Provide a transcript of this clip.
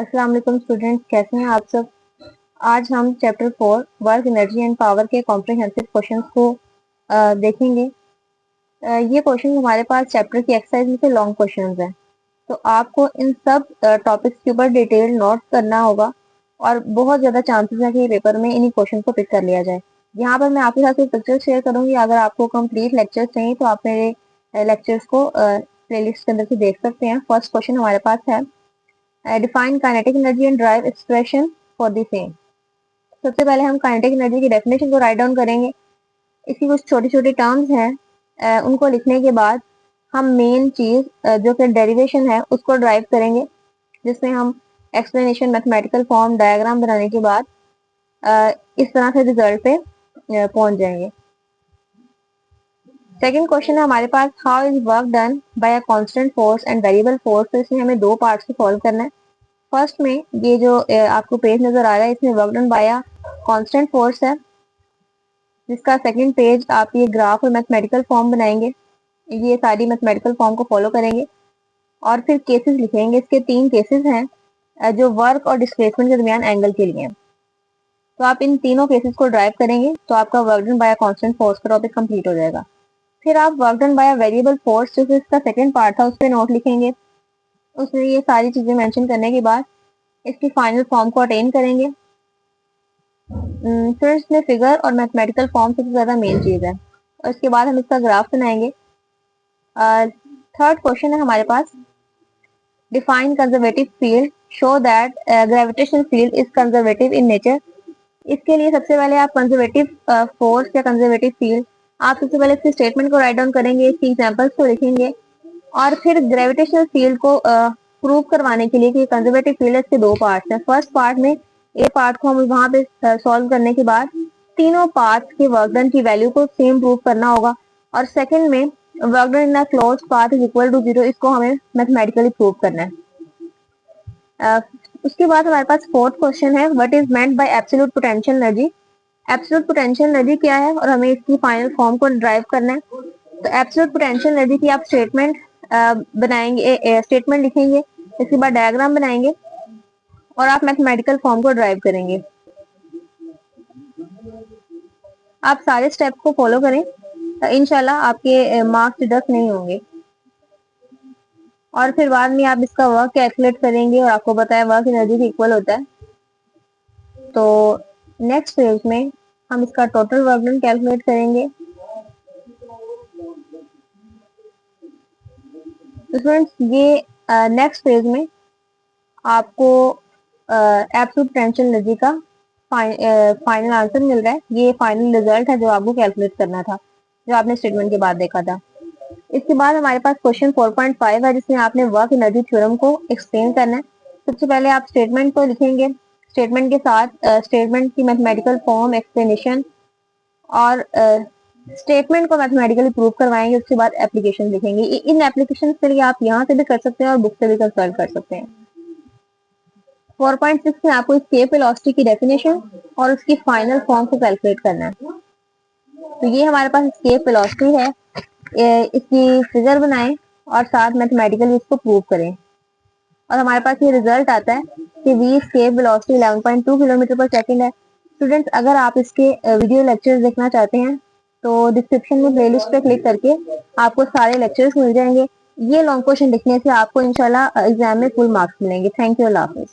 अस्सलाम वालेकुम स्टूडेंट्स, कैसे हैं आप सब। आज हम chapter 4 work energy and power के कॉम्प्रिहेंसिव क्वेश्चंस को देखेंगे। ये क्वेश्चन हमारे पास चैप्टर की एक्सरसाइज में से लॉन्ग क्वेश्चंस हैं, तो आपको इन सब टॉपिक्स के ऊपर डिटेल नोट करना होगा और बहुत ज़्यादा चांसेस है कि पेपर में इन्हीं क्वेश्चन को पिक कर लिया जाए। यहाँ पर मैं आपके साथ पिक्चर शेयर करूंगी। अगर आपको कंप्लीट लेक्चर चाहिए तो आप मेरे लेक्चर्स को प्लेलिस्ट के अंदर से देख सकते हैं। फर्स्ट क्वेश्चन हमारे पास है, define kinetic energy and drive expression for the same. सबसे पहले हम काइनेटिक एनर्जी की डेफिनेशन को राइट डाउन करेंगे। इसकी कुछ छोटी छोटी टर्म्स हैं, उनको लिखने के बाद हम मेन चीज जो कि डेरिवेशन है उसको ड्राइव करेंगे, जिसमें हम एक्सप्लेनेशन, मैथमेटिकल फॉर्म, डायग्राम बनाने के बाद इस तरह से रिजल्ट पे पहुंच जाएंगे। सेकेंड क्वेश्चन है हमारे पास, how is work done by a constant force and variable force. तो इसमें हमें दो पार्ट से सॉल्व करना है। फर्स्ट में ये जो आपको पेज नजर आ रहा है, इसमें work done by a constant force है, जिसका सेकंड पेज आप ये ग्राफ और मैथमेटिकल फॉर्म बनाएंगे। ये सारी मैथमेटिकल फॉर्म को फॉलो करेंगे और फिर केसेस लिखेंगे। इसके 3 केसेस हैं जो वर्क और डिस्प्लेसमेंट के दरमियान एंगल के लिए हैं। तो आप इन तीनों केसेस को ड्राइव करेंगे तो आपका work done by a constant force का टॉपिक कंप्लीट हो जाएगा। फिर आप work done by a variable force, जो कि इसका सेकंड पार्ट था, उस पर नोट लिखेंगे। उसमें ये सारी चीजें मेंशन करने के बाद इसकी फाइनल फॉर्म को अटेन करेंगे। फिर इसमें फिगर और मैथमेटिकल फॉर्म सबसे ज्यादा मेन चीज है, और इसके बाद हम इसका ग्राफ बनाएंगे। थर्ड क्वेश्चन है हमारे पास, define conservative field, show that gravitational field is conservative in nature. इसके लिए सबसे पहले आप कंजर्वेटिव फोर्स या कंजर्वेटिव फील्ड, आप सबसे पहले इसकी स्टेटमेंट को राइट डाउन करेंगे, इसकी एग्जांपल्स को लिखेंगे और फिर ग्रेविटेशनल फील्ड को प्रूव करवाने के लिए कि कंजर्वेटिव फील्ड है, इसके दो पार्ट्स हैं। फर्स्ट पार्ट में ए पार्ट को हम वहां पे सॉल्व करने के बाद तीनों पार्ट्स के वर्क डन की वैल्यू को सेम प्रूव करना होगा, और सेकंड में work done in a closed path is equal to 0, इसको हमें मैथमेटिकली प्रूव करना है। उसके बाद हमारे पास फोर्थ क्वेश्चन है, what is meant by absolute potential energy. Absolute potential energy क्या है और हमें इसकी फाइनल फॉर्म को ड्राइव करना है। तो एब्सोल्यूट पोटेंशियल एनर्जी की आप स्टेटमेंट बनाएंगे, स्टेटमेंट लिखेंगे, इसके बाद डायग्राम बनाएंगे और आप मैथमेटिकल फॉर्म को ड्राइव करेंगे। आप सारे स्टेप को फॉलो करें तो इंशाल्लाह आपके मार्क्स डिडक्ट नहीं होंगे। और फिर बाद में आप इसका वर्क कैलकुलेट करेंगे और आपको पता है वर्क एनर्जी के इक्वल होता है। तो नेक्स्ट पेज में हम इसका टोटल वर्क डन कैलकुलेट करेंगे। स्टूडेंट्स, ये नेक्स्ट पेज में आपको एब्सोल्यूट पोटेंशियल एनर्जी का फाइनल आंसर मिल रहा है। ये फाइनल रिजल्ट है जो आपको कैलकुलेट करना था, जो आपने स्टेटमेंट के बाद देखा था। इसके बाद हमारे पास क्वेश्चन 4.5 है, जिसमें आपने वर्क एनर्जी थ्योरम को एक्सप्लेन करना है। सबसे पहले आप स्टेटमेंट को लिखेंगे, स्टेटमेंट के साथ स्टेटमेंट की मैथमेटिकल फॉर्म, एक्सप्लेनेशन और स्टेटमेंट को मैथमेटिकली प्रूव करवाएंगे। उसके बाद एप्लीकेशन लिखेंगे। इन एप्लीकेशन के लिए आप यहाँ से भी कर सकते हैं और बुक से भी कंसल्ट कर सकते हैं। 4.6 में आपको स्केप वेलोसिटी की डेफिनेशन और उसकी फाइनल फॉर्म को कैलकुलेट करना है। तो ये हमारे पास स्केप वेलोसिटी है, इसकी फिगर बनाएं और साथ मैथमेटिकली इसको प्रूव करें, और हमारे पास ये रिजल्ट आता है कि वी स्केप वेलोसिटी 11.2 किलोमीटर पर सेकंड है। स्टूडेंट्स, अगर आप इसके वीडियो लेक्चर्स देखना चाहते हैं तो डिस्क्रिप्शन में प्लेलिस्ट पे क्लिक करके आपको सारे लेक्चर्स मिल जाएंगे। ये लॉन्ग क्वेश्चन लिखने से आपको इंशाल्लाह एग्जाम में फुल मार्क्स मिलेंगे। Thank you, Allah Hafiz.